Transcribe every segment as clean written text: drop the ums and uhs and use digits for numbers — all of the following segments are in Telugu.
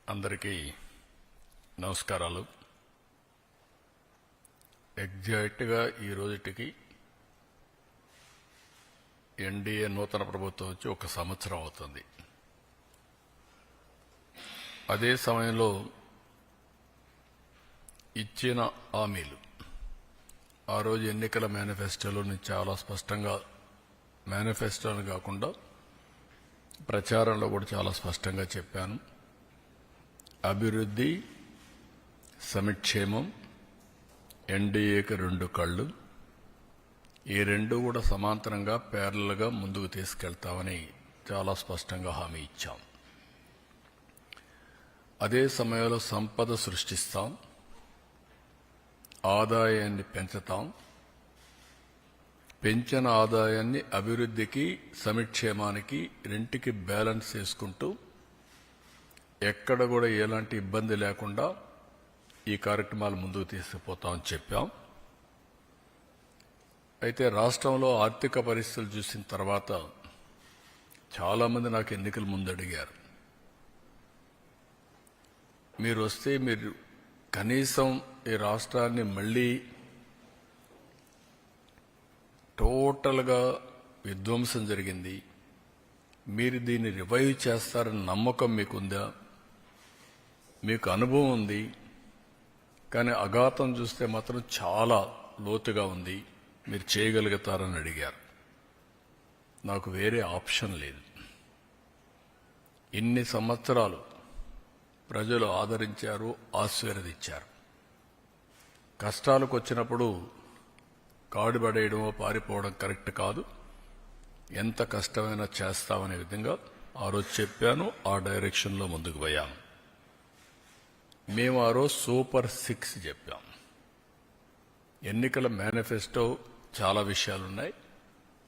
అందరికీ నమస్కారాలు. ఎగ్జాక్ట్గా ఈ రోజుటికి ఎన్డీఏ నూతన ప్రభుత్వం వచ్చి 1 సంవత్సరం అవుతుంది. అదే సమయంలో ఇచ్చిన హామీలు ఆ రోజు ఎన్నికల మేనిఫెస్టోలోని చాలా స్పష్టంగా, మేనిఫెస్టోని కాకుండా ప్రచారంలో కూడా చాలా స్పష్టంగా చెప్పాను. అభివృద్ధి, సంక్షేమం, ఎన్డీఏకి 2 కళ్ళు, ఈ 2 కూడా సమాంతరంగా ప్యారలల్గా ముందుకు తీసుకెళ్తామని చాలా స్పష్టంగా హామీ ఇచ్చాం. అదే సమయంలో సంపద సృష్టిస్తాం, ఆదాయాన్ని పెంచుతాం, పెంచిన ఆదాయాన్ని అభివృద్ధికి, సంక్షేమానికి రెంటికి బ్యాలెన్స్ చేసుకుంటూ ఎక్కడ కూడా ఎలాంటి ఇబ్బంది లేకుండా ఈ కార్యక్రమాలు ముందుకు తీసుకుపోతామని చెప్పాం. అయితే రాష్ట్రంలో ఆర్థిక పరిస్థితులు చూసిన తర్వాత చాలామంది నాకు ఎన్నికల ముందు అడిగారు, మీరు వస్తే మీరు కనీసం ఈ రాష్ట్రాన్ని మళ్ళీ టోటల్గా విధ్వంసం జరిగింది, మీరు దీన్ని రివైవ్ చేస్తారని నమ్మకం మీకుందా, మీకు అనుభవం ఉంది, కానీ అఘాతం చూస్తే మాత్రం చాలా లోతుగా ఉంది, మీరు చేయగలుగుతారని అడిగారు. నాకు వేరే ఆప్షన్ లేదు. ఇన్ని సంవత్సరాలు ప్రజలు ఆదరించారు, ఆశీర్వదించారు. కష్టాలకు వచ్చినప్పుడు కాడుపడేయడమో పారిపోవడం కరెక్ట్ కాదు. ఎంత కష్టమైనా చేస్తామనే విధంగా ఆ రోజు చెప్పాను, ఆ డైరెక్షన్లో ముందుకు పోయాను. మేము ఆ రోజు సూపర్ 6 చెప్పాం. ఎన్నికల మేనిఫెస్టో చాలా విషయాలున్నాయి,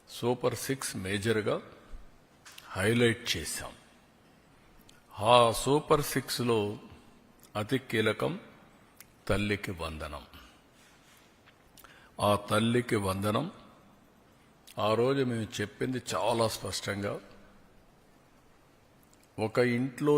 సూపర్ 6 మేజర్గా హైలైట్ చేశాం. ఆ సూపర్ 6లో అతి కీలకం తల్లికి వందనం. ఆ తల్లికి వందనం ఆ రోజు మేము చెప్పింది చాలా స్పష్టంగా, ఒక ఇంట్లో